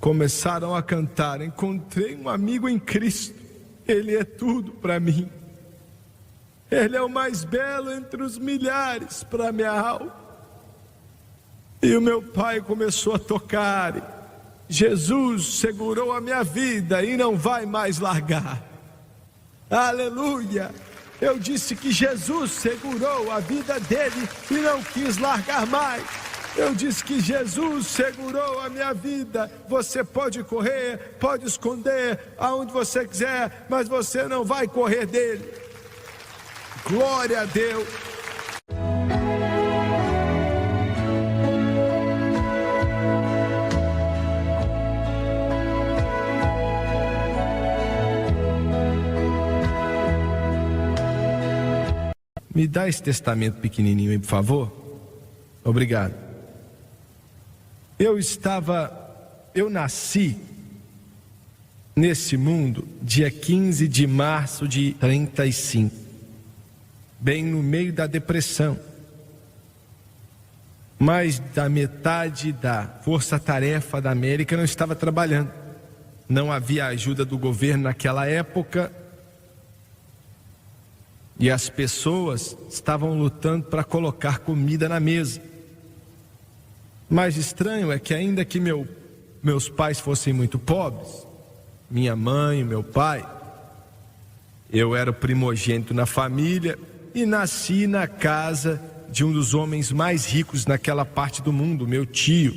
começaram a cantar: encontrei um amigo em Cristo, Ele é tudo para mim. Ele é o mais belo entre os milhares para minha alma. E o meu pai começou a tocar: Jesus segurou a minha vida e não vai mais largar. Aleluia! Eu disse que Jesus segurou a vida dele e não quis largar mais. Eu disse que Jesus segurou a minha vida. Você pode correr, pode esconder aonde você quiser, mas você não vai correr dele. Glória a Deus. Me dá esse testamento pequenininho aí, por favor. Obrigado. Eu nasci nesse mundo dia 15 de março de 35, bem no meio da depressão. Mais da metade da força-tarefa da América não estava trabalhando. Não havia ajuda do governo naquela época. E as pessoas estavam lutando para colocar comida na mesa. Mais estranho é que, ainda que meus pais fossem muito pobres, minha mãe e meu pai, eu era o primogênito na família e nasci na casa de um dos homens mais ricos naquela parte do mundo, meu tio.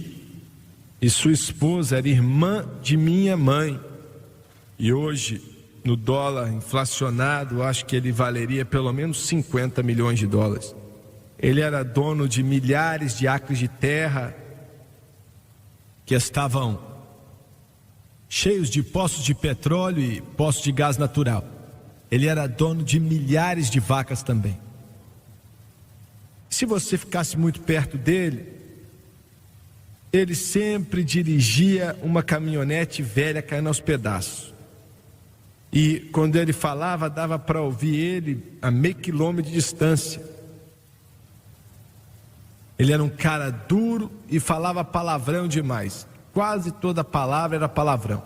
E sua esposa era irmã de minha mãe. E hoje, no dólar inflacionado, acho que ele valeria pelo menos 50 milhões de dólares. Ele era dono de milhares de acres de terra que estavam cheios de poços de petróleo e poços de gás natural. Ele era dono de milhares de vacas também. Se você ficasse muito perto dele, ele sempre dirigia uma caminhonete velha caindo aos pedaços. E quando ele falava, dava para ouvir ele a meio quilômetro de distância. Ele era um cara duro e falava palavrão demais. Quase toda palavra era palavrão.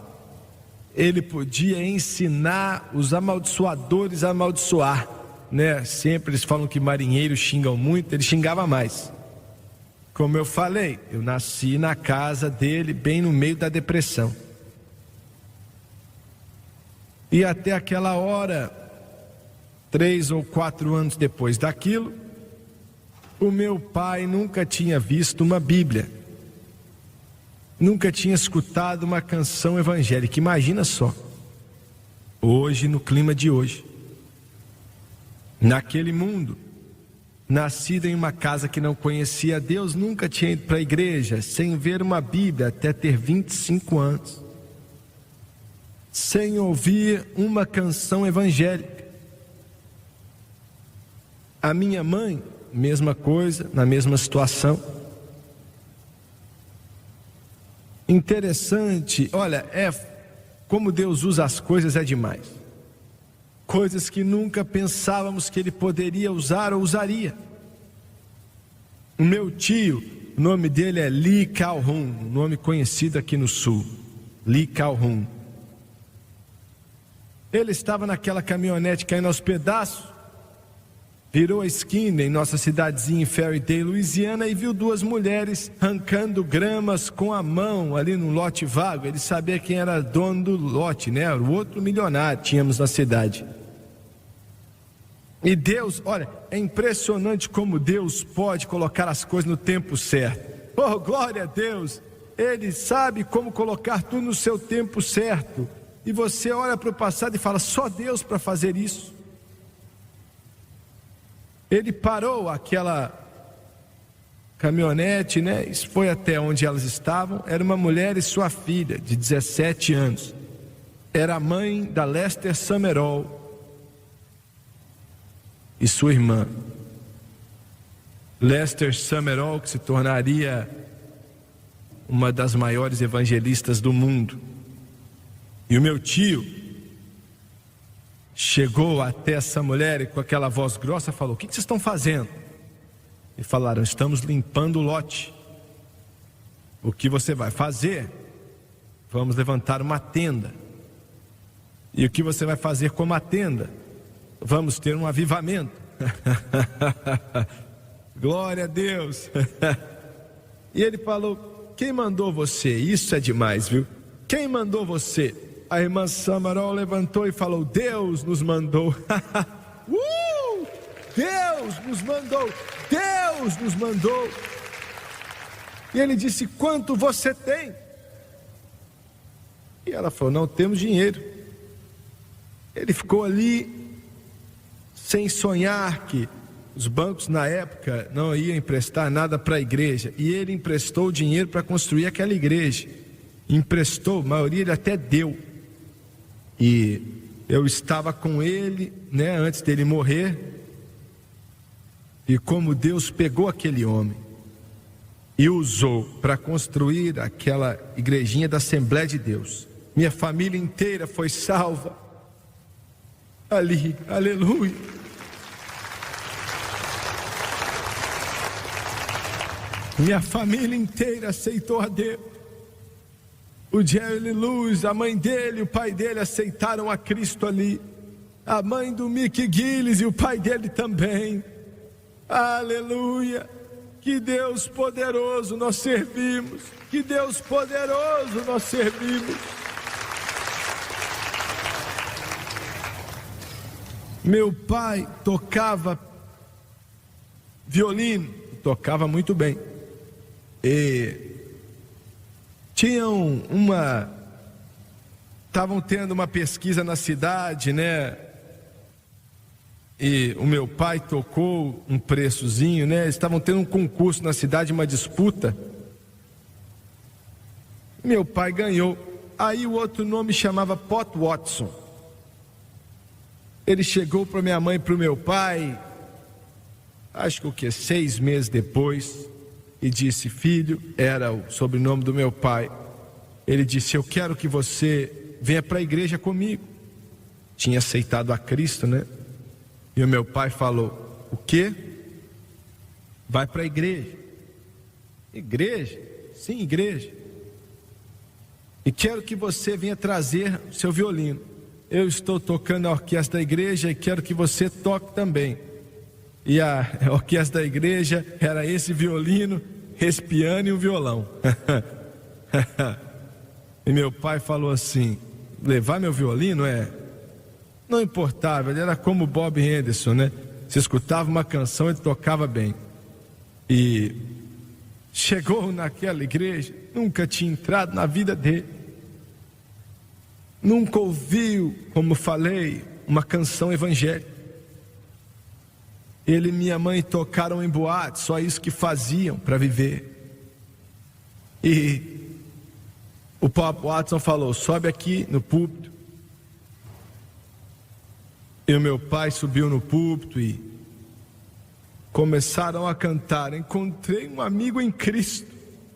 Ele podia ensinar os amaldiçoadores a amaldiçoar, né? Sempre eles falam que marinheiros xingam muito, ele xingava mais. Como eu falei, eu nasci na casa dele, bem no meio da depressão. E até aquela hora, 3 ou 4 anos depois daquilo, o meu pai nunca tinha visto uma Bíblia, nunca tinha escutado uma canção evangélica. Imagina só, hoje, no clima de hoje, naquele mundo, nascido em uma casa que não conhecia Deus, nunca tinha ido para a igreja, sem ver uma Bíblia até ter 25 anos. Sem ouvir uma canção evangélica. A minha mãe, mesma coisa, na mesma situação. Interessante, olha, como Deus usa as coisas, é demais. Coisas que nunca pensávamos que Ele poderia usar ou usaria. O meu tio, o nome dele é Lee Calhoun, um nome conhecido aqui no sul. Lee Calhoun. Ele estava naquela caminhonete caindo aos pedaços, virou a esquina em nossa cidadezinha em Ferrydale, Louisiana, e viu 2 mulheres arrancando gramas com a mão ali no lote vago. Ele sabia quem era dono do lote, né? O outro milionário tínhamos na cidade. E Deus, olha, é impressionante como Deus pode colocar as coisas no tempo certo. Oh, glória a Deus! Ele sabe como colocar tudo no seu tempo certo. E você olha para o passado e fala: só Deus para fazer isso. Ele parou aquela caminhonete, né? Foi até onde elas estavam. Era uma mulher e sua filha de 17 anos. Era a mãe da Lester Summerall e sua irmã. Lester Summerall, que se tornaria uma das maiores evangelistas do mundo. E o meu tio chegou até essa mulher e com aquela voz grossa falou: o que vocês estão fazendo? E falaram: estamos limpando o lote. O que você vai fazer vamos levantar uma tenda. E o que você vai fazer com uma tenda? Vamos ter um avivamento. Glória a Deus. E ele falou: quem mandou você? Isso é demais, viu? Quem mandou você? A irmã Samarol levantou e falou: Deus nos mandou. Deus nos mandou. Deus nos mandou. E ele disse: quanto você tem? E ela falou: não temos dinheiro. Ele ficou ali sem sonhar que os bancos na época não iam emprestar nada para a igreja, e ele emprestou o dinheiro para construir aquela igreja. Emprestou, a maioria ele até deu. E eu estava com ele, né, antes dele morrer, e como Deus pegou aquele homem e usou para construir aquela igrejinha da Assembleia de Deus. Minha família inteira foi salva ali, aleluia. Minha família inteira aceitou a Deus. O Jerry Luz, a mãe dele, o pai dele aceitaram a Cristo ali. A mãe do Mickey Gillis e o pai dele também. Aleluia. Que Deus poderoso nós servimos. Que Deus poderoso nós servimos. Meu pai tocava violino, tocava muito bem. E tinham estavam tendo uma pesquisa na cidade, né? E o meu pai tocou um preçozinho, né? Estavam tendo um concurso na cidade, uma disputa. Meu pai ganhou. Aí o outro nome chamava Pot Watson. Ele chegou para minha mãe e para o meu pai, acho que 6 meses depois, e disse: filho, era o sobrenome do meu pai. Ele disse: eu quero que você venha para a igreja comigo. Tinha aceitado a Cristo, né? E o meu pai falou: o quê? Vai para a igreja. Igreja? Sim, igreja. E quero que você venha trazer o seu violino. Eu estou tocando a orquestra da igreja e quero que você toque também. E a orquestra da igreja era esse violino, esse piano e um violão. E meu pai falou assim: levar meu violino não importava, ele era como Bob Henderson, né? Você escutava uma canção, ele tocava bem. E chegou naquela igreja, nunca tinha entrado na vida dele. Nunca ouviu, como falei, uma canção evangélica. Ele e minha mãe tocaram em boate, só isso que faziam para viver. E o Pop Watson falou: sobe aqui no púlpito. E o meu pai subiu no púlpito e começaram a cantar: encontrei um amigo em Cristo,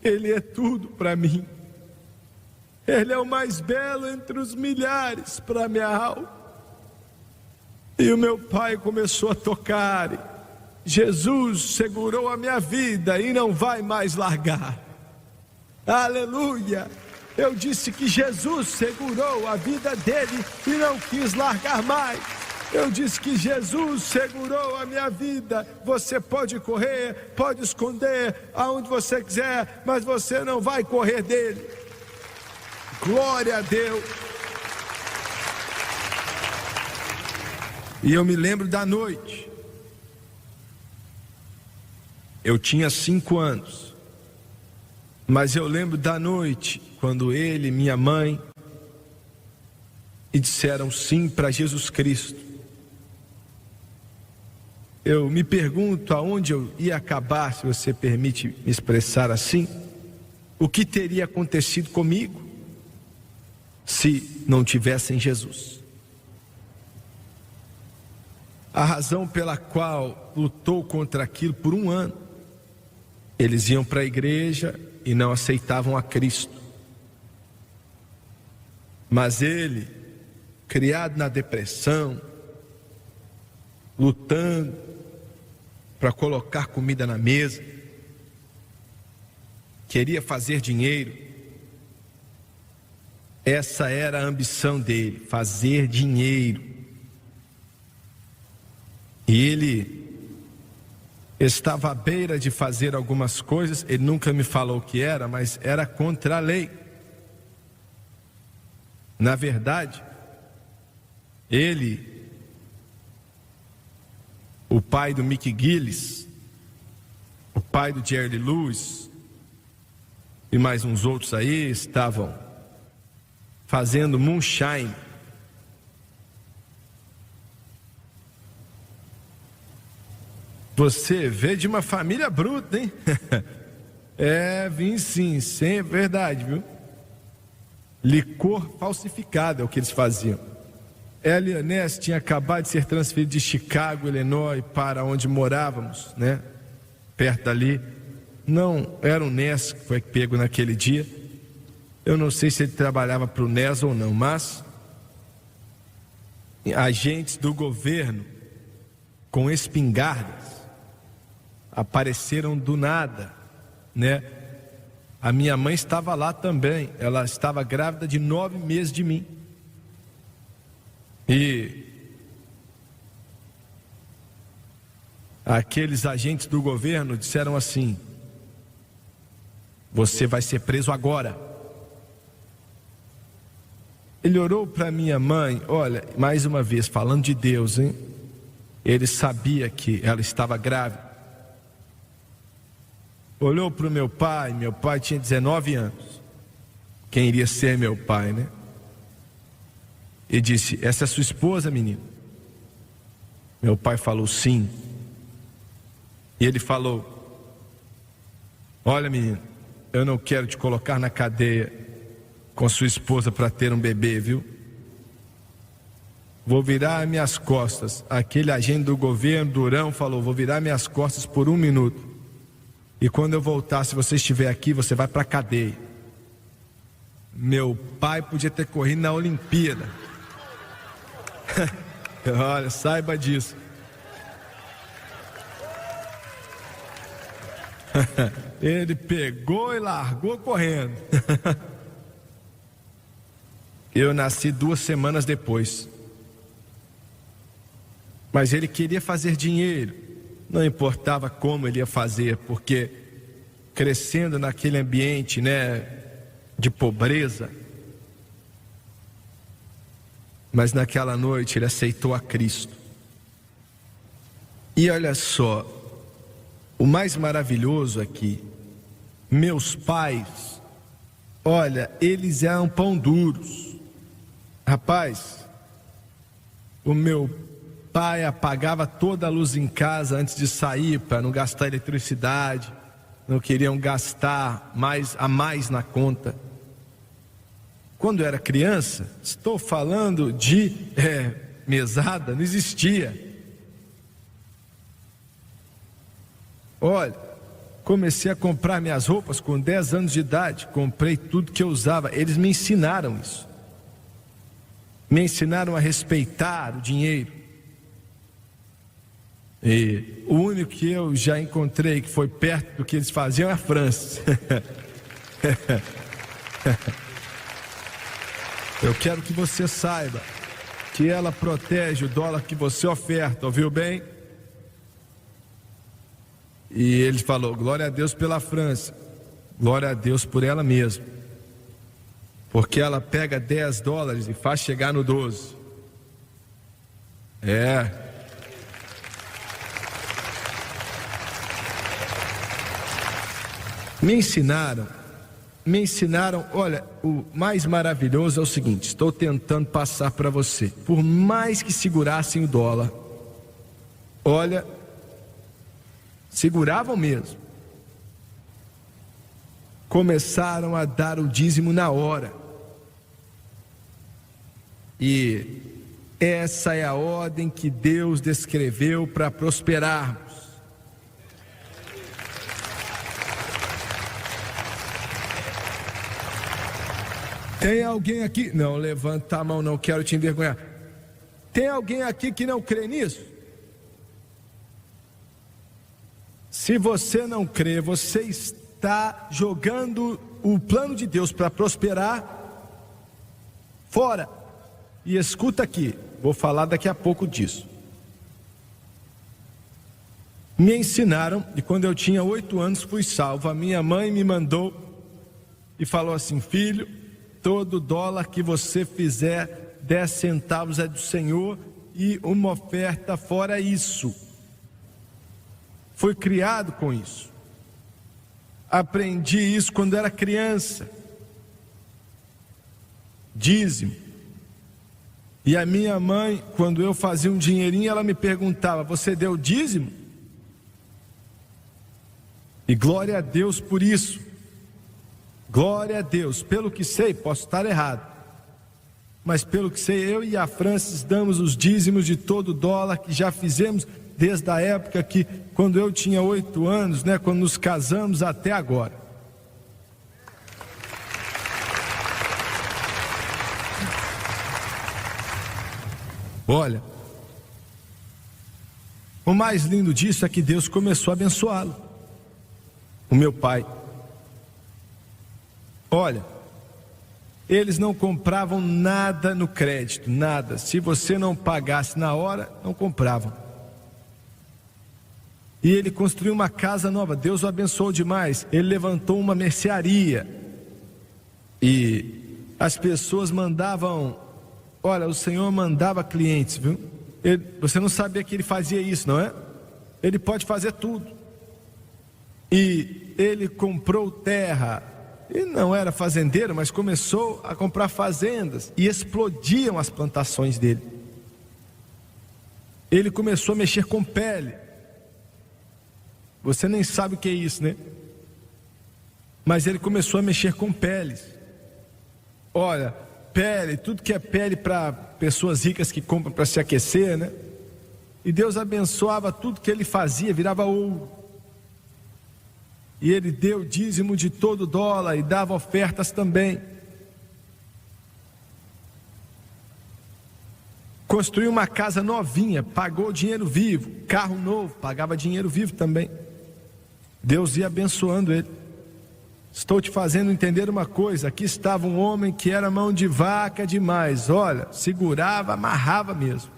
ele é tudo para mim. Ele é o mais belo entre os milhares para minha alma. E o meu pai começou a tocar: Jesus segurou a minha vida e não vai mais largar. Aleluia. Eu disse que Jesus segurou a vida dele e não quis largar mais. Eu disse que Jesus segurou a minha vida. Você pode correr, pode esconder aonde você quiser, mas você não vai correr dele. Glória a Deus. E eu me lembro da noite. Eu tinha 5 anos. Mas eu lembro da noite, quando ele e minha mãe disseram sim para Jesus Cristo. Eu me pergunto aonde eu ia acabar, se você permite me expressar assim. O que teria acontecido comigo se não tivessem Jesus? A razão pela qual lutou contra aquilo por 1 ano. Eles iam para a igreja e não aceitavam a Cristo. Mas ele, criado na depressão, lutando para colocar comida na mesa, queria fazer dinheiro, Essa era a ambição dele, fazer dinheiro. E ele estava à beira de fazer algumas coisas, ele nunca me falou o que era, mas era contra a lei. Na verdade, ele, o pai do Mickey Gillis, o pai do Jerry Lewis e mais uns outros aí estavam fazendo moonshine. Você vê de uma família bruta, hein? Vim sim, é verdade, viu? Licor falsificado é o que eles faziam. Elliot Ness tinha acabado de ser transferido de Chicago, Illinois, para onde morávamos, né? Perto dali. Não era o Ness que foi pego naquele dia. Eu não sei se ele trabalhava para o Ness ou não, mas agentes do governo com espingardas apareceram do nada, né? A minha mãe estava lá também, ela estava grávida de 9 meses de mim. E aqueles agentes do governo disseram assim: você vai ser preso agora. Ele orou para minha mãe, olha, mais uma vez, falando de Deus, hein? Ele sabia que ela estava grávida. Olhou para o meu pai tinha 19 anos. Quem iria ser meu pai, né? E disse: essa é sua esposa, menino? Meu pai falou sim. E ele falou: olha, menino, eu não quero te colocar na cadeia com sua esposa para ter um bebê, viu? Vou virar minhas costas. Aquele agente do governo, Durão, falou: vou virar minhas costas por 1 minuto. E quando eu voltar, se você estiver aqui, você vai para a cadeia. Meu pai podia ter corrido na Olimpíada. Olha, saiba disso. Ele pegou e largou correndo. Eu nasci 2 semanas depois. Mas ele queria fazer dinheiro. Não importava como ele ia fazer, porque crescendo naquele ambiente, né, de pobreza. Mas naquela noite ele aceitou a Cristo. E olha só, o mais maravilhoso aqui, meus pais, olha, eles eram pão duros. Rapaz, o meu pai apagava toda a luz em casa antes de sair para não gastar eletricidade. Não queriam gastar a mais na conta. Quando eu era criança, estou falando de mesada, não existia. Olha, comecei a comprar minhas roupas com 10 anos de idade, comprei tudo que eu usava. Eles me ensinaram isso. Me ensinaram a respeitar o dinheiro. E o único que eu já encontrei que foi perto do que eles faziam é a França. Eu quero que você saiba que ela protege o dólar que você oferta, ouviu bem? E ele falou: glória a Deus pela França, glória a Deus por ela mesma, porque ela pega $10 e faz chegar no 12. Me ensinaram, olha, o mais maravilhoso é o seguinte, estou tentando passar para você. Por mais que segurassem o dólar, olha, seguravam mesmo. Começaram a dar o dízimo na hora. E essa é a ordem que Deus descreveu para prosperarmos. Tem alguém aqui? Não, levanta a mão, não quero te envergonhar. Tem alguém aqui que não crê nisso? Se você não crê, você está jogando o plano de Deus para prosperar fora. E escuta aqui, vou falar daqui a pouco disso. Me ensinaram, e quando eu tinha 8 anos fui salvo. A minha mãe me mandou e falou assim: filho, todo dólar que você fizer, 10 centavos é do Senhor, e uma oferta fora isso. Fui criado com isso. Aprendi isso quando era criança. Dízimo. E a minha mãe, quando eu fazia um dinheirinho, ela me perguntava: você deu dízimo? E glória a Deus por isso. Glória a Deus. Pelo que sei, posso estar errado, mas pelo que sei, eu e a Francis damos os dízimos de todo dólar que já fizemos desde a época que, quando eu tinha 8 anos, né, quando nos casamos, até agora. Olha, o mais lindo disso é que Deus começou a abençoá-lo, o meu pai. Olha, eles não compravam nada no crédito, nada. Se você não pagasse na hora, não compravam. E ele construiu uma casa nova, Deus o abençoou demais. Ele levantou uma mercearia. E as pessoas mandavam, olha, o Senhor mandava clientes, viu? Você não sabia que ele fazia isso, não é? Ele pode fazer tudo. E ele comprou terra. Ele não era fazendeiro, mas começou a comprar fazendas. E explodiam as plantações dele. Ele começou a mexer com pele. Você nem sabe o que é isso, né? Mas ele começou a mexer com peles. Olha, pele, tudo que é pele para pessoas ricas que compram para se aquecer, né? E Deus abençoava tudo que ele fazia, virava ouro. E ele deu dízimo de todo dólar e dava ofertas também. Construiu uma casa novinha, pagou dinheiro vivo. Carro novo, pagava dinheiro vivo também. Deus ia abençoando ele. Estou te fazendo entender uma coisa: aqui estava um homem que era mão de vaca demais. Olha, segurava, amarrava mesmo.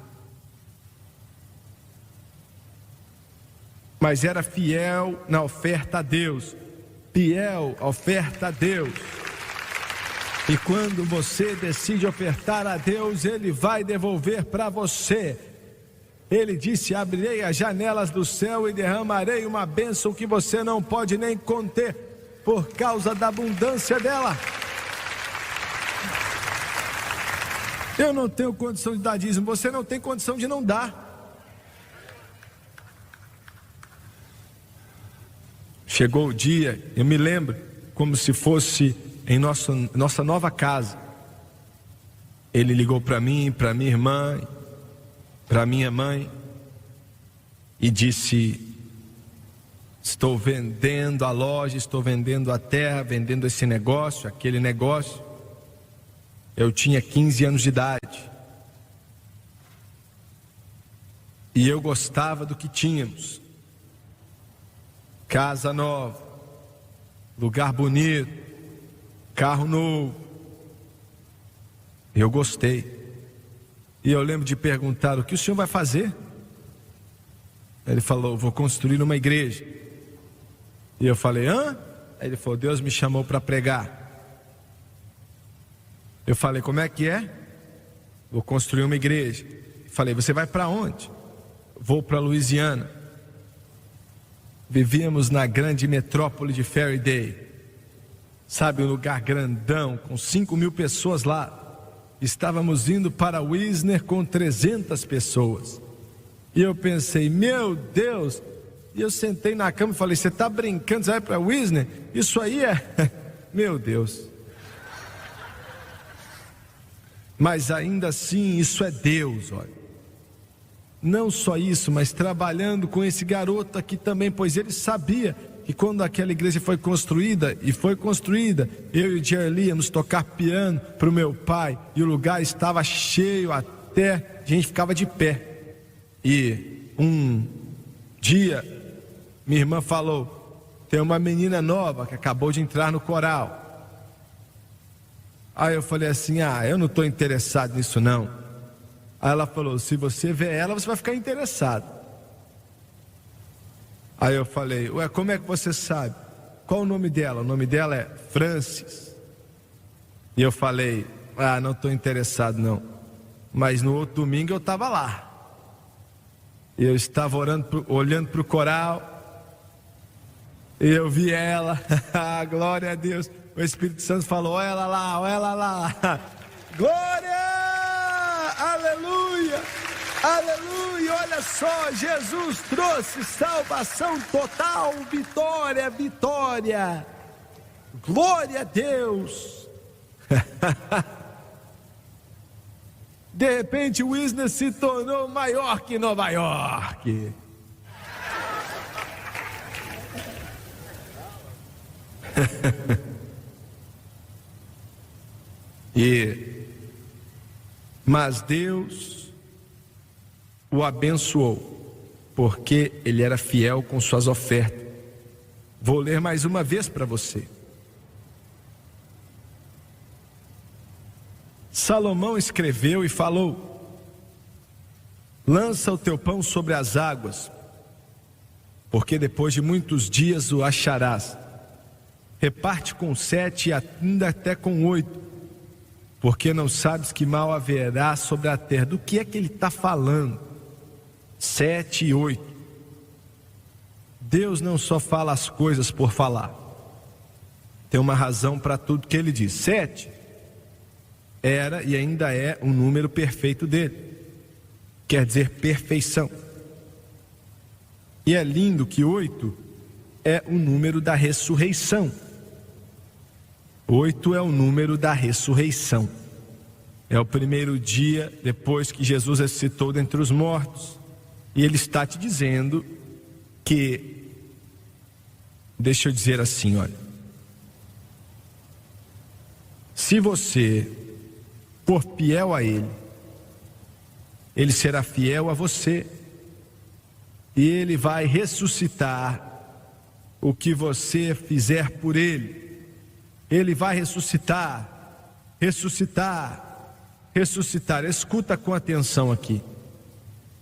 Mas era fiel na oferta a Deus. Fiel à oferta a Deus. E quando você decide ofertar a Deus, Ele vai devolver para você. Ele disse: abrirei as janelas do céu e derramarei uma bênção que você não pode nem conter, por causa da abundância dela. Eu não tenho condição de dar dízimo, você não tem condição de não dar. Chegou o dia, eu me lembro como se fosse em nossa nova casa. Ele ligou para mim, para minha irmã, para minha mãe e disse: estou vendendo a loja, estou vendendo a terra, vendendo esse negócio, aquele negócio. Eu tinha 15 anos de idade e eu gostava do que tínhamos. Casa nova, lugar bonito, carro novo. Eu gostei. E eu lembro de perguntar: o que o senhor vai fazer? Ele falou: vou construir uma igreja. E eu falei: hã? Aí ele falou: Deus me chamou para pregar. Eu falei: como é que é? Vou construir uma igreja. Falei: você vai para onde? Vou para Louisiana. Vivíamos na grande metrópole de Faraday, sabe, um lugar grandão, com 5.000 pessoas lá. Estávamos indo para Wisner com 300 pessoas. E eu pensei: meu Deus. E eu sentei na cama e falei: você está brincando, você vai para Wisner? Isso aí é... meu Deus. Mas ainda assim, isso é Deus, olha. Não só isso, mas trabalhando com esse garoto aqui também, pois ele sabia que quando aquela igreja foi construída, eu e o Jerry íamos tocar piano para o meu pai, e o lugar estava cheio, até a gente ficava de pé. E um dia, minha irmã falou: tem uma menina nova que acabou de entrar no coral. Aí eu falei assim: eu não estou interessado nisso não. Aí ela falou: se você ver ela, você vai ficar interessado. Aí eu falei: ué, como é que você sabe? Qual o nome dela? O nome dela é Francis. E eu falei: não estou interessado não. Mas no outro domingo eu estava lá. Eu estava olhando para o coral. E eu vi ela. Glória a Deus. O Espírito Santo falou: olha ela lá, olha ela lá. Glória! Aleluia! Aleluia! Olha só, Jesus trouxe salvação total, vitória, vitória. Glória a Deus! De repente o Wisner se tornou maior que Nova York. Mas Deus o abençoou, porque ele era fiel com suas ofertas. Vou ler mais uma vez para você. Salomão escreveu e falou: lança o teu pão sobre as águas, porque depois de muitos dias o acharás. Reparte com 7 e ainda até com 8, porque não sabes que mal haverá sobre a terra. Do que é que ele está falando? 7 e 8. Deus não só fala as coisas por falar. Tem uma razão para tudo que ele diz. 7 era e ainda é o número perfeito dele. Quer dizer perfeição. E é lindo que 8 é o número da ressurreição. 8 é o número da ressurreição. É o primeiro dia depois que Jesus ressuscitou dentre os mortos. E ele está te dizendo que, deixa eu dizer assim, olha, se você for fiel a ele, ele será fiel a você. E ele vai ressuscitar o que você fizer por ele. Ele vai ressuscitar, ressuscitar, ressuscitar. Escuta com atenção aqui.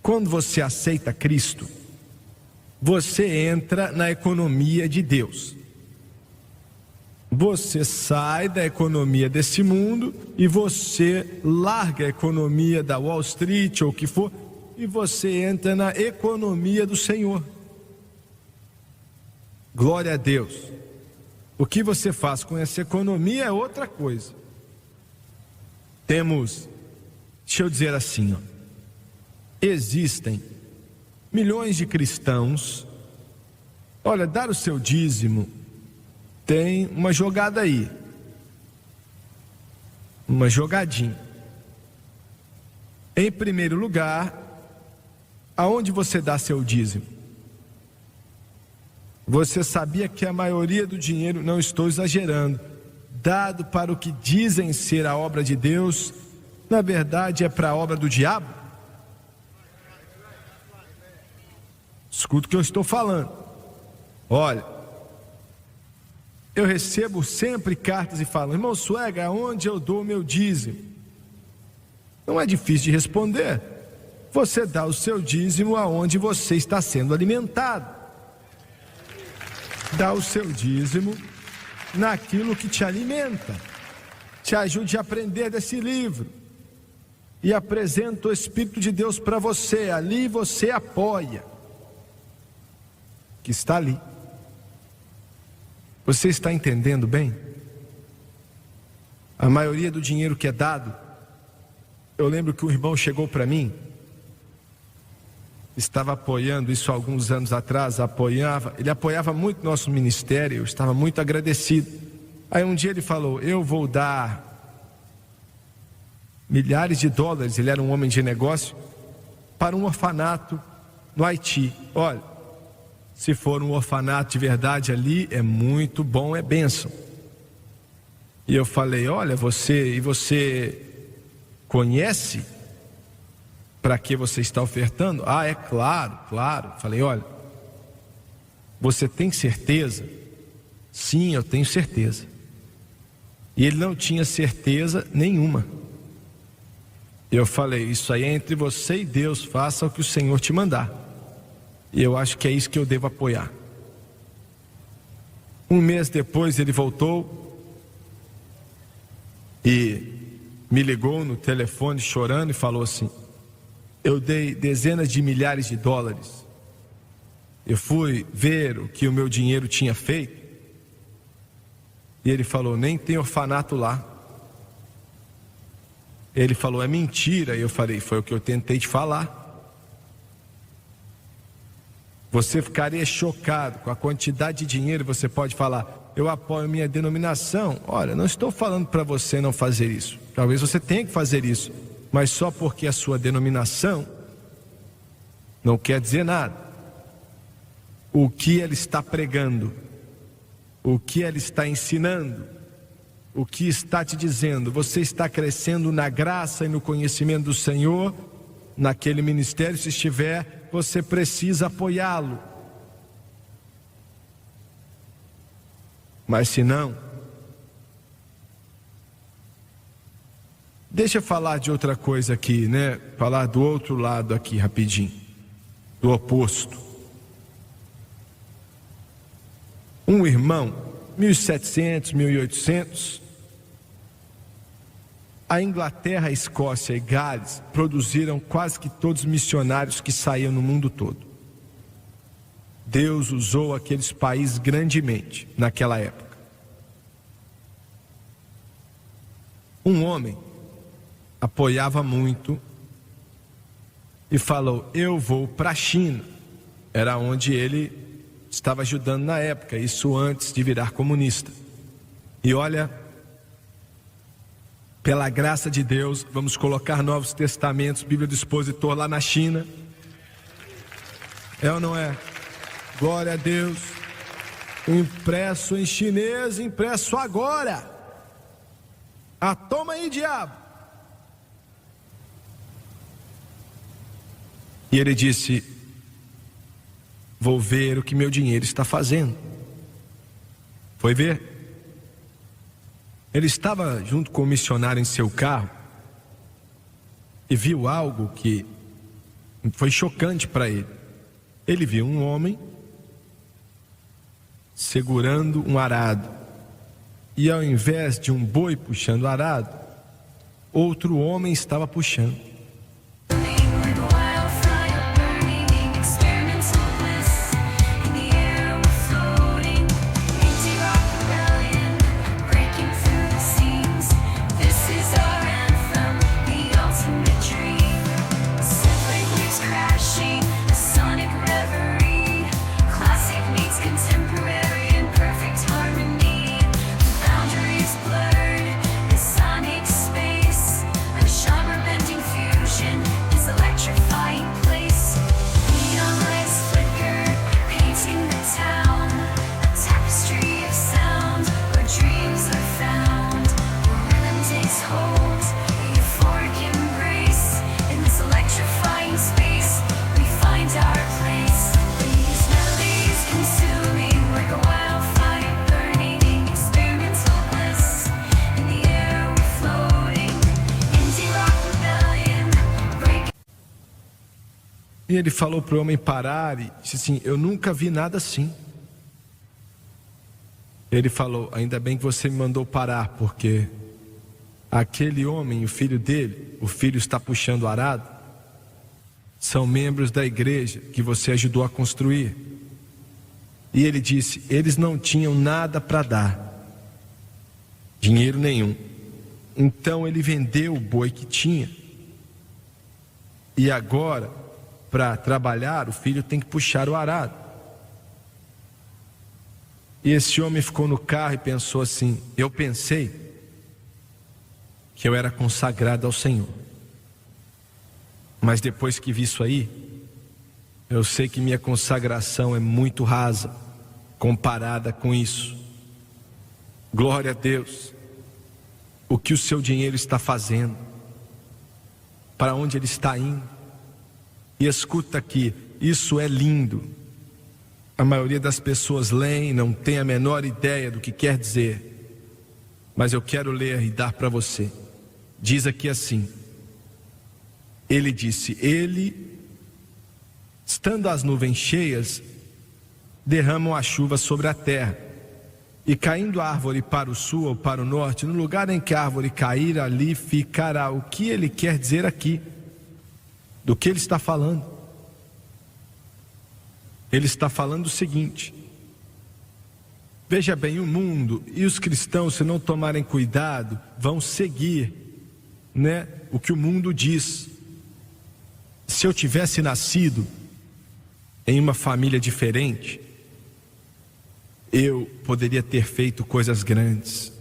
Quando você aceita Cristo, você entra na economia de Deus. Você sai da economia desse mundo e você larga a economia da Wall Street ou o que for, e você entra na economia do Senhor. Glória a Deus. O que você faz com essa economia é outra coisa. Deixa eu dizer assim, existem milhões de cristãos. Olha, dar o seu dízimo tem uma jogada aí, uma jogadinha. Em primeiro lugar, aonde você dá seu dízimo? Você sabia que a maioria do dinheiro, não estou exagerando, dado para o que dizem ser a obra de Deus, na verdade é para a obra do diabo? Escuta o que eu estou falando. Olha, eu recebo sempre cartas e falam: irmão Suega, aonde eu dou o meu dízimo? Não é difícil de responder. Você dá o seu dízimo aonde você está sendo alimentado. Dá o seu dízimo naquilo que te alimenta. Te ajude a aprender desse livro. E apresenta o Espírito de Deus para você. Ali você apoia. Que está ali. Você está entendendo bem? A maioria do dinheiro que é dado, eu lembro que um irmão chegou para mim, estava apoiando isso há alguns anos atrás, ele apoiava muito nosso ministério, eu estava muito agradecido. Aí um dia ele falou: eu vou dar milhares de dólares, ele era um homem de negócio, para um orfanato no Haiti. Olha, se for um orfanato de verdade ali, é muito bom, é bênção. E eu falei: olha, você conhece para que você está ofertando? Ah, é claro, claro. Falei: olha, você tem certeza? Sim, eu tenho certeza. E ele não tinha certeza nenhuma. Eu falei: isso aí é entre você e Deus, faça o que o Senhor te mandar. E eu acho que é isso que eu devo apoiar. Um mês depois ele voltou e me ligou no telefone chorando e falou assim: eu dei dezenas de milhares de dólares. Eu fui ver o que o meu dinheiro tinha feito. E ele falou: nem tem orfanato lá. Ele falou: é mentira. E eu falei: foi o que eu tentei te falar. Você ficaria chocado com a quantidade de dinheiro. Você pode falar: eu apoio minha denominação. Olha, não estou falando para você não fazer isso. Talvez você tenha que fazer isso, mas só porque a sua denominação não quer dizer nada. O que ela está pregando, o que ela está ensinando, o que está te dizendo, você está crescendo na graça e no conhecimento do Senhor, naquele ministério. Se estiver, você precisa apoiá-lo. Mas se não, deixa eu falar de outra coisa aqui, né? Falar do outro lado aqui rapidinho, do oposto. Um irmão, 1700, 1800, a Inglaterra, a Escócia e Gales produziram quase que todos os missionários que saíam no mundo todo. Deus usou aqueles países grandemente naquela época. Um homem apoiava muito e falou: eu vou para a China. Era onde ele estava ajudando na época, isso antes de virar comunista. E olha, pela graça de Deus, vamos colocar Novos Testamentos, Bíblia do Expositor lá na China. É ou não é? Glória a Deus. Impresso em chinês, impresso agora. Ah, toma aí, diabo. E ele disse: vou ver o que meu dinheiro está fazendo. Foi ver. Ele estava junto com o missionário em seu carro e viu algo que foi chocante para ele. Ele viu um homem segurando um arado, e ao invés de um boi puxando o arado, outro homem estava puxando. E ele falou para o homem parar e disse assim: eu nunca vi nada assim. Ele falou: ainda bem que você me mandou parar, porque aquele homem, o filho dele, o filho está puxando o arado, são membros da igreja que você ajudou a construir. E ele disse: eles não tinham nada para dar, dinheiro nenhum. Então ele vendeu o boi que tinha. E agora, para trabalhar, o filho tem que puxar o arado. E esse homem ficou no carro e pensou assim: eu pensei que eu era consagrado ao Senhor, mas depois que vi isso aí, eu sei que minha consagração é muito rasa comparada com isso. Glória a Deus. O que o seu dinheiro está fazendo, para onde ele está indo. E escuta aqui, isso é lindo. A maioria das pessoas leem, não tem a menor ideia do que quer dizer. mas eu quero ler e dar para você. Diz aqui assim: ele disse, ele, estando as nuvens cheias, derramam a chuva sobre a terra, e caindo a árvore para o sul ou para o norte, no lugar em que a árvore cair, ali ficará. O que ele quer dizer aqui? Do que ele está falando? Ele está falando o seguinte: veja bem, o mundo e os cristãos, se não tomarem cuidado, vão seguir, o que o mundo diz. Se eu tivesse nascido em uma família diferente, eu poderia ter feito coisas grandes.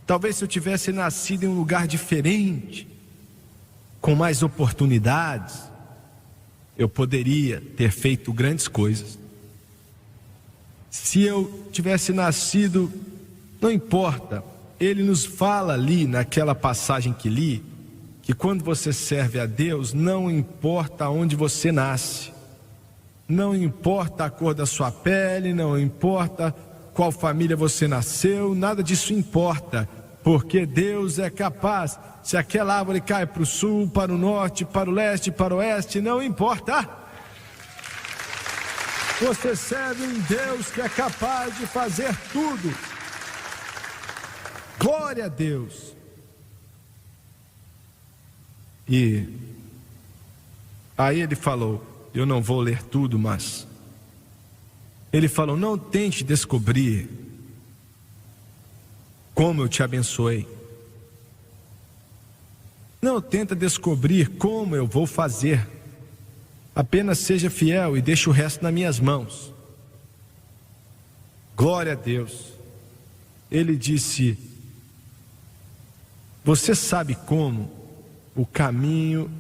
Talvez se eu tivesse nascido em um lugar diferente, com mais oportunidades, eu poderia ter feito grandes coisas. Se eu tivesse nascido, não importa. Ele nos fala ali naquela passagem que li, que quando você serve a Deus, não importa onde você nasce, não importa a cor da sua pele, não importa qual família você nasceu, nada disso importa, porque Deus é capaz. Se aquela árvore cai para o sul, para o norte, para o leste, para o oeste, não importa. Você serve um Deus que é capaz de fazer tudo. Glória a Deus. E aí ele falou, eu não vou ler tudo, mas ele falou, não tente descobrir como eu te abençoei. Não tenta descobrir como eu vou fazer. Apenas seja fiel e deixe o resto nas minhas mãos. Glória a Deus. Ele disse, você sabe como o caminho,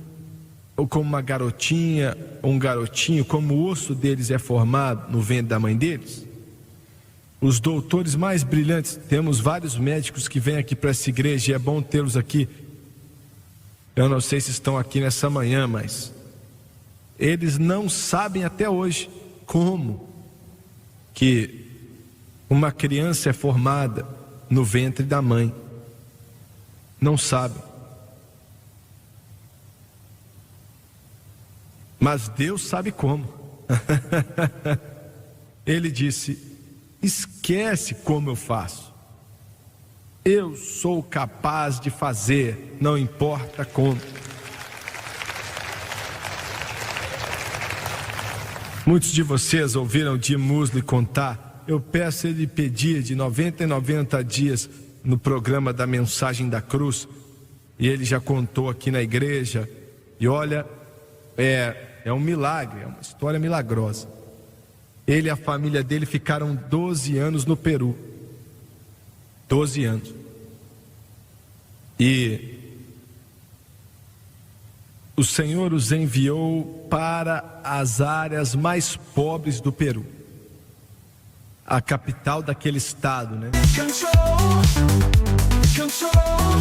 ou como uma garotinha, ou um garotinho, como o osso deles é formado no ventre da mãe deles? Os doutores mais brilhantes, temos vários médicos que vêm aqui para essa igreja, e é bom tê-los aqui. Eu não sei se estão aqui nessa manhã, mas eles não sabem até hoje como que uma criança é formada no ventre da mãe. Não sabem. Mas Deus sabe como. Ele disse, esquece como eu faço. Eu sou capaz de fazer, não importa como. Muitos de vocês ouviram Jim Moseley contar. Eu peço ele pedir de 90 em 90 dias no programa da Mensagem da Cruz. E ele já contou aqui na igreja. E olha, é um milagre, é uma história milagrosa. Ele e a família dele ficaram 12 anos no Peru. 12 anos. E o Senhor os enviou para as áreas mais pobres do Peru. A capital daquele estado, Control, control.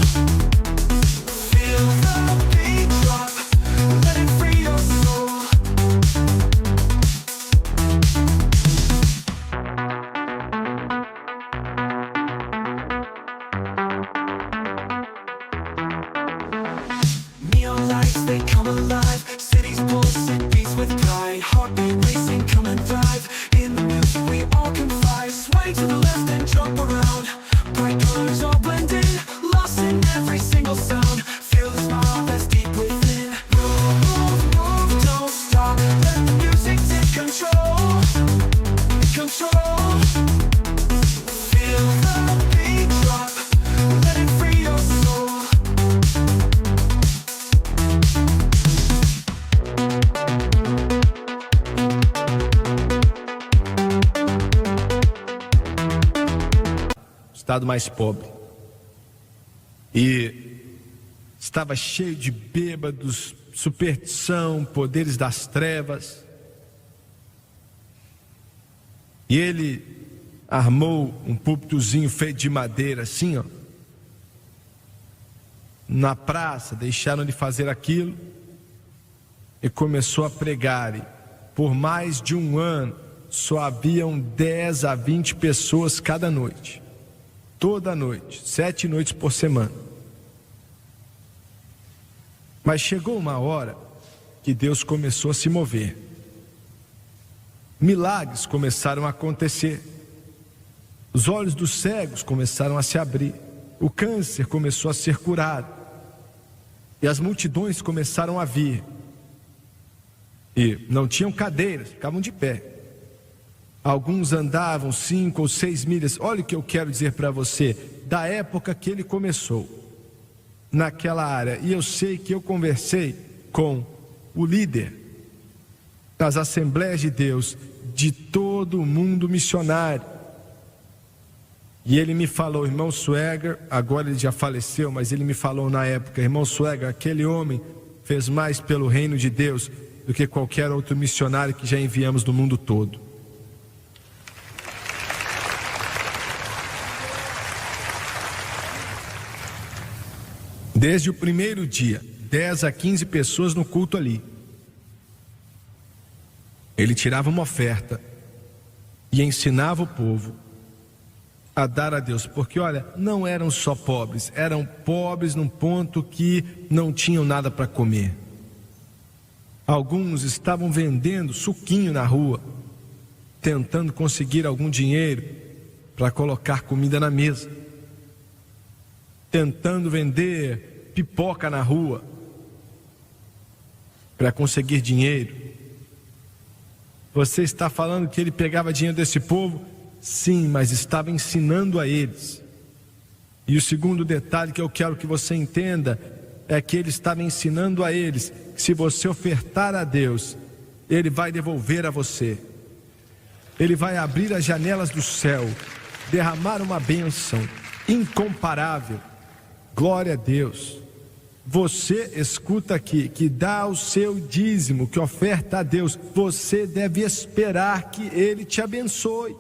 Feel the beat drop. Let it free your soul. Neon lights, they come alive. Cities pulsing, beats with pride. Heartbeat racing, come and thrive. In the music we all confide. Sway to the left and jump around. Bright colors all blended, lost in every single sound. Feel the smile that's deep within. Move, move, move, don't stop. Let the music take control. Control. Feel the beat drop. Let it free your soul. estado mais pobre. E estava cheio de bêbados, superstição, poderes das trevas. E ele armou um púlpitozinho feito de madeira, assim, ó, na praça. Deixaram de fazer aquilo e começou a pregar. E por mais de 1 ano, só haviam 10 a 20 pessoas cada noite. toda noite, 7 noites por semana. Mas chegou uma hora que Deus começou a se mover. Milagres começaram a acontecer. Os olhos dos cegos começaram a se abrir. O câncer começou a ser curado. E as multidões começaram a vir. E não tinham cadeiras, ficavam de pé. Alguns andavam 5 ou 6 milhas. Olha o que eu quero dizer para você. Da época que ele começou, naquela área. E eu sei que eu conversei com o líder das Assembleias de Deus de todo o mundo missionário. E ele me falou, irmão Swagger, agora ele já faleceu, mas ele me falou na época, irmão Swagger, aquele homem fez mais pelo reino de Deus do que qualquer outro missionário que já enviamos no mundo todo. Desde o primeiro dia, 10 a 15 pessoas no culto ali. Ele tirava uma oferta e ensinava o povo a dar a Deus, porque olha, não eram só pobres, eram pobres num ponto que não tinham nada para comer. Alguns estavam vendendo suquinho na rua, tentando conseguir algum dinheiro para colocar comida na mesa, tentando vender pipoca na rua para conseguir dinheiro. Você está falando que ele pegava dinheiro desse povo? Sim, mas estava ensinando a eles. E o segundo detalhe que eu quero que você entenda é que ele estava ensinando a eles que se você ofertar a Deus, ele vai devolver a você. Ele vai abrir as janelas do céu, derramar uma bênção incomparável. Glória a Deus. Você escuta aqui, que dá o seu dízimo, que oferta a Deus, você deve esperar que ele te abençoe.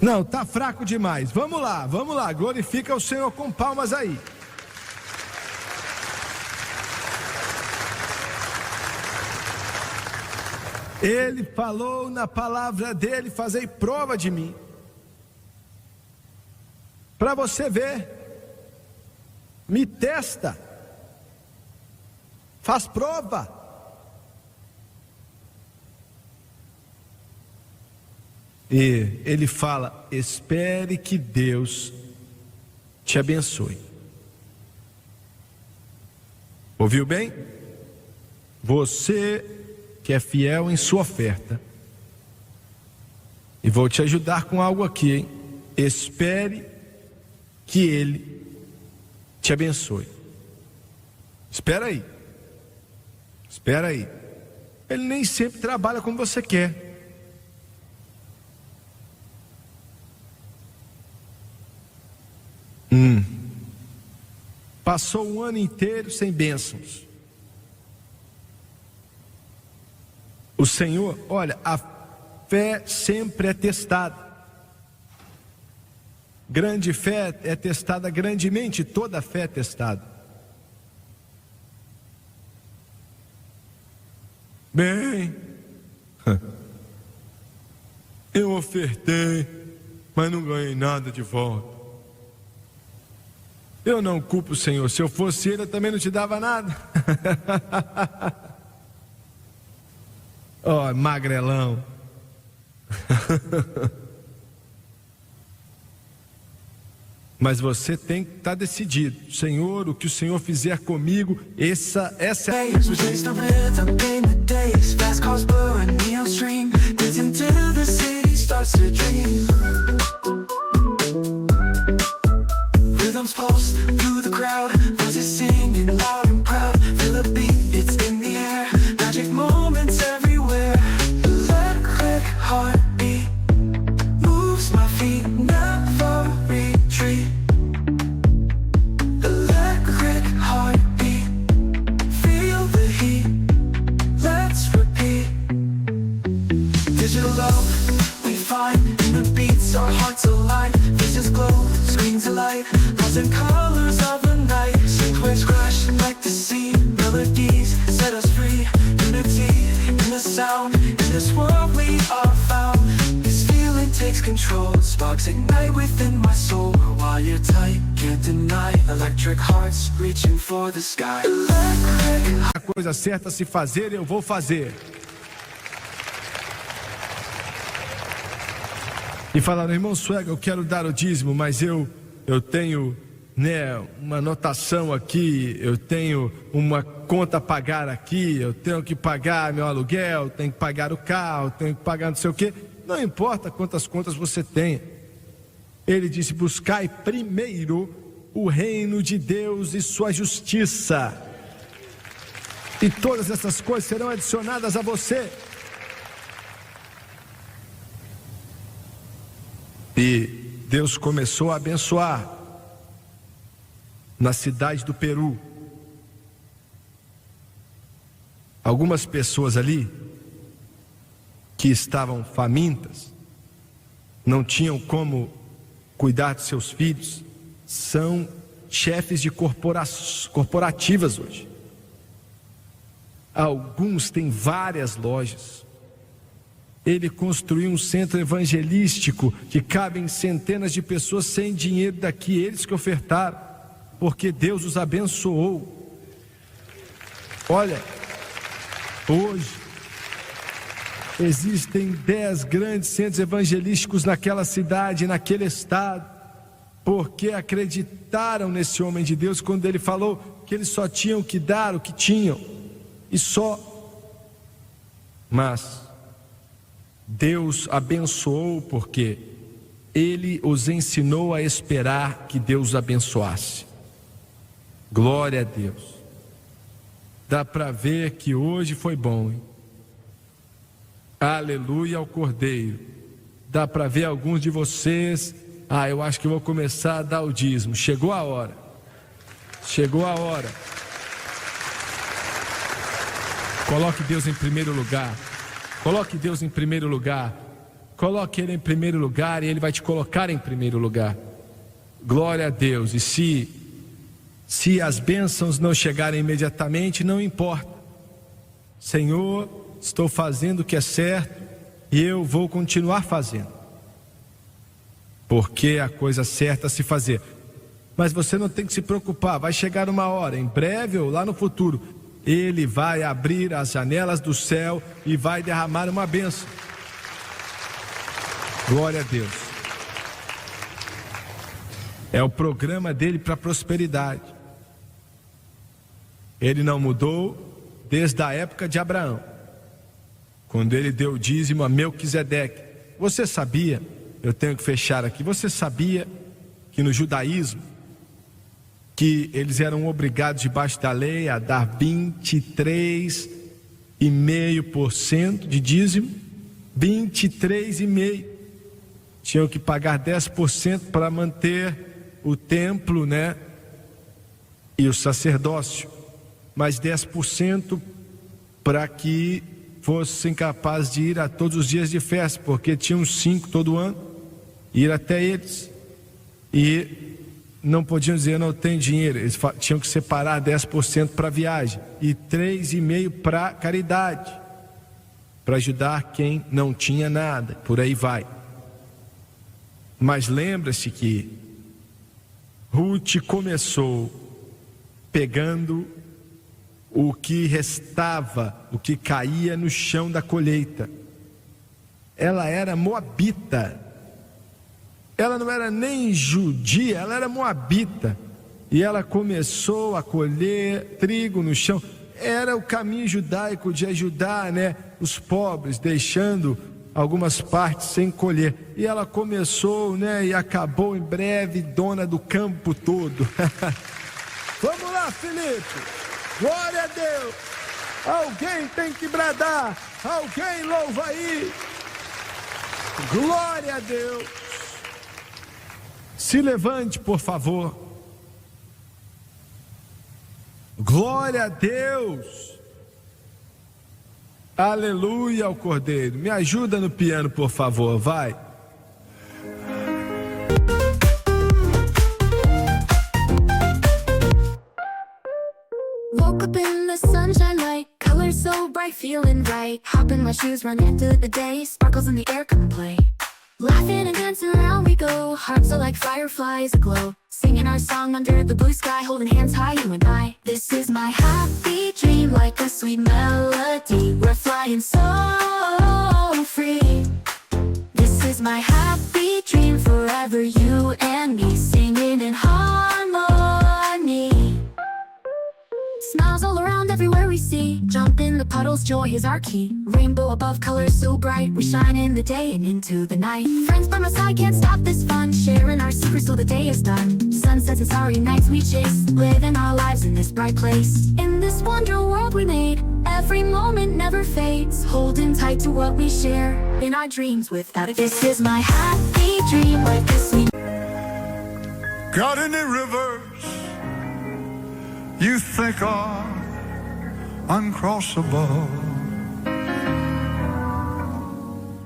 Não, está fraco demais. Vamos lá, glorifica o Senhor com palmas aí. Ele falou na palavra dele, fazei prova de mim. Para você ver, me testa, faz prova. E ele fala, espere que Deus te abençoe. Ouviu bem? Você que é fiel em sua oferta, e vou te ajudar com algo aqui, hein? Espere que ele te abençoe. Espera aí. Ele nem sempre trabalha como você quer. Passou um ano inteiro sem bênçãos. O Senhor, olha, a fé sempre é testada. Grande fé é testada grandemente, toda fé é testada. Bem, eu ofertei, mas não ganhei nada de volta. Eu não culpo o Senhor, se eu fosse ele, eu também não te dava nada. Ó, magrelão. Mas você tem que estar decidido. Senhor, o que o Senhor fizer comigo, essa é Rhythms pulse through the crowd, voices singing loud and proud. Feel a beat, it's in the air. Magic moments everywhere. Electric heartbeat moves my feet, never retreat. Electric heartbeat, feel the heat. Let's repeat. Digital love we find in the beats, our hearts align. Visions glow, screens alight. And colors of the night, sync waves crash like the sea. Melodies set us free. Unity in the sound. In this world we are found. This feeling takes control. control. Sparks ignite within my soul. While you're tight, can't deny. Electric hearts reaching for the sky. Electric. A coisa certa a se fazer, eu vou fazer. E falaram, irmão Suega, eu quero dar o dízimo, mas eu tenho, né, uma anotação aqui, eu tenho uma conta a pagar aqui, eu tenho que pagar meu aluguel, tenho que pagar o carro, tenho que pagar não sei o quê. Não importa quantas contas você tenha. Ele disse, buscai primeiro o reino de Deus e sua justiça, e todas essas coisas serão adicionadas a você. E Deus começou a abençoar na cidade do Peru. Algumas pessoas ali que estavam famintas, não tinham como cuidar de seus filhos, são chefes de corporativas hoje. Alguns têm várias lojas. Ele construiu um centro evangelístico que cabem centenas de pessoas sem dinheiro daqui, eles que ofertaram, porque Deus os abençoou. Olha, hoje existem 10 grandes centros evangelísticos naquela cidade, naquele estado, porque acreditaram nesse homem de Deus quando ele falou que eles só tinham que dar o que tinham, e só. Mas Deus abençoou porque Ele os ensinou a esperar que Deus os abençoasse. Glória a Deus. Dá para ver que hoje foi bom, hein? Aleluia ao Cordeiro. Dá para ver alguns de vocês, eu acho que vou começar a dar o dízimo. Chegou a hora. Chegou a hora. Coloque Deus em primeiro lugar. Coloque Deus em primeiro lugar. Coloque Ele em primeiro lugar e Ele vai te colocar em primeiro lugar. Glória a Deus. E se as bênçãos não chegarem imediatamente, não importa. Senhor, estou fazendo o que é certo e eu vou continuar fazendo, porque é a coisa certa a se fazer. Mas você não tem que se preocupar, vai chegar uma hora, em breve ou lá no futuro, Ele vai abrir as janelas do céu e vai derramar uma bênção. Glória a Deus. É o programa dele para a prosperidade. Ele não mudou desde a época de Abraão, quando ele deu o dízimo a Melquisedeque. Você sabia, eu tenho que fechar aqui, você sabia que no judaísmo, que eles eram obrigados debaixo da lei a dar 23,5% de dízimo? 23,5%. Tinham que pagar 10% para manter o templo, né? E o sacerdócio. Mais 10% para que fossem capazes de ir a todos os dias de festa, porque tinham 5 todo ano, ir até eles. E não podiam dizer, não tem dinheiro, eles tinham que separar 10% para viagem e 3,5% para caridade, para ajudar quem não tinha nada, por aí vai. Mas lembra-se que Ruth começou pegando o que restava, o que caía no chão da colheita. Ela era moabita. Ela não era nem judia, ela era moabita. E ela começou a colher trigo no chão. Era o caminho judaico de ajudar, né, os pobres, deixando algumas partes sem colher. E ela começou, né, e acabou em breve dona do campo todo. Vamos lá, Filipe. Glória a Deus. Alguém tem que bradar. Alguém louva aí. Glória a Deus. Se levante, por favor. Glória a Deus. Aleluia ao Cordeiro. Me ajuda no piano, por favor, vai. Woke up in the sunshine light, colors so bright, feeling right. Hop in my shoes, run into the day, sparkles in the air, come play. Laughing and dancing around we go. Hearts are like fireflies aglow. Singing our song under the blue sky, holding hands high, you and I. This is my happy dream, like a sweet melody. We're flying so free. This is my happy dream, forever you and me, singing in harmony. Smiles all around everywhere we see. Jump in the puddles, joy is our key. Rainbow above, colors so bright. We shine in the day and into the night. Friends by my side, can't stop this fun. Sharing our secrets till the day is done. Sunsets and starry nights we chase. Living our lives in this bright place. In this wonder world we made, every moment never fades. Holding tight to what we share in our dreams without it. This is my happy dream, like a sweet. Got any rivers you think are uncrossable?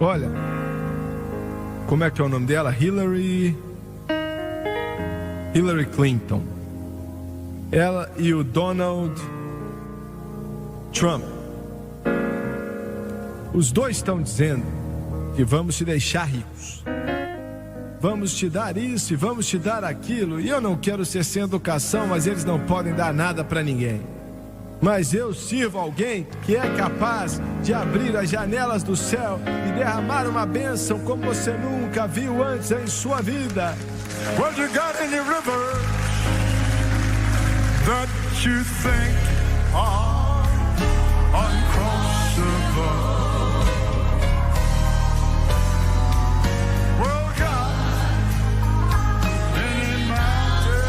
Olha, como é que é o nome dela? Hillary Clinton. Ela e o Donald Trump. Os dois estão dizendo que vamos te deixar ricos. Vamos te dar isso e vamos te dar aquilo. E eu não quero ser sem educação, mas eles não podem dar nada para ninguém. Mas eu sirvo alguém que é capaz de abrir as janelas do céu e derramar uma bênção como você nunca viu antes em sua vida. Well, you got any rivers that you think are uncrossable? Well, got any mountain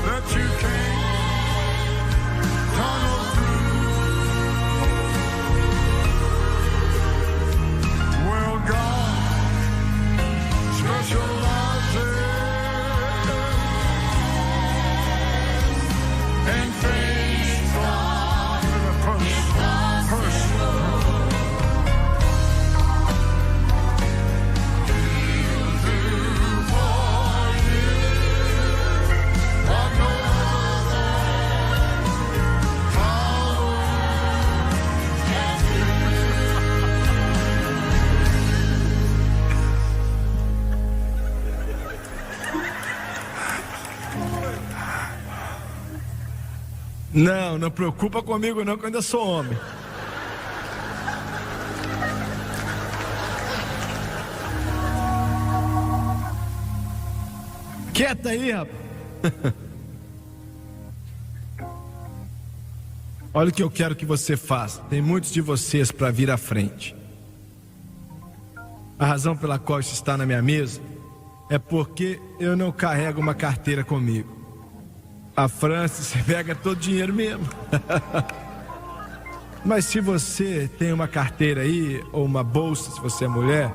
that you can't tunnel through? Well, God specializes in things from the person. Não, não preocupa comigo não, que eu ainda sou homem. Quieta aí, rapaz. Olha o que eu quero que você faça. Tem muitos de vocês para vir à frente. A razão pela qual isso está na minha mesa é porque eu não carrego uma carteira comigo. A Francis pega todo o dinheiro mesmo. Mas se você tem uma carteira aí, ou uma bolsa, se você é mulher,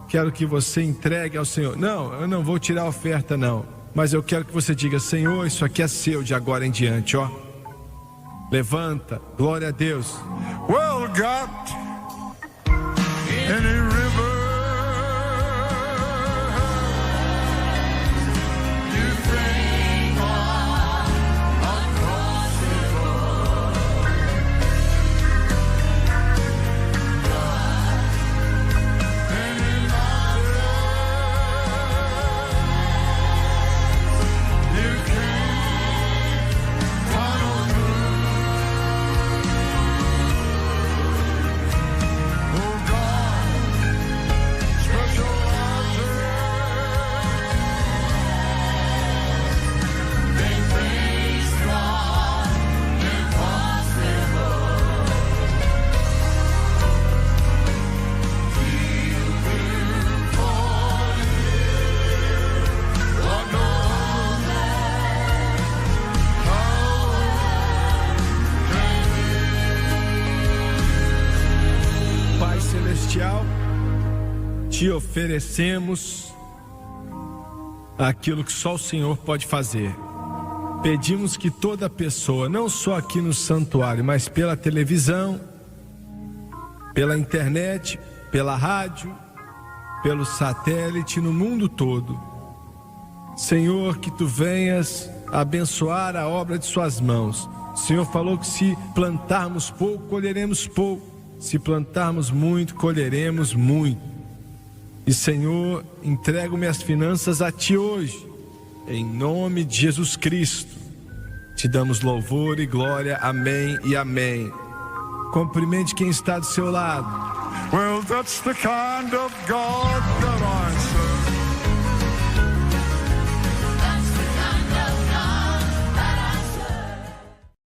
quero que você entregue ao Senhor. Não, eu não vou tirar a oferta não, mas eu quero que você diga: Senhor, isso aqui é seu de agora em diante, ó. Levanta, glória a Deus. Well, got any river you think are uncrossable? Any mountain you can't tunnel through? Oh, God specializes in things from impossible. He'll do for you what no man can do. Pai Celestial, te oferecemos aquilo que só o Senhor pode fazer. Pedimos que toda pessoa, não só aqui no santuário, mas pela televisão, pela internet, pela rádio, pelo satélite, no mundo todo, Senhor, que tu venhas abençoar a obra de suas mãos. O Senhor falou que se plantarmos pouco, colheremos pouco. Se plantarmos muito, colheremos muito. E, Senhor, entrego minhas finanças a Ti hoje, em nome de Jesus Cristo. Te damos louvor e glória. Amém e amém. Cumprimente quem está do seu lado. Well, that's the kind of God that I serve.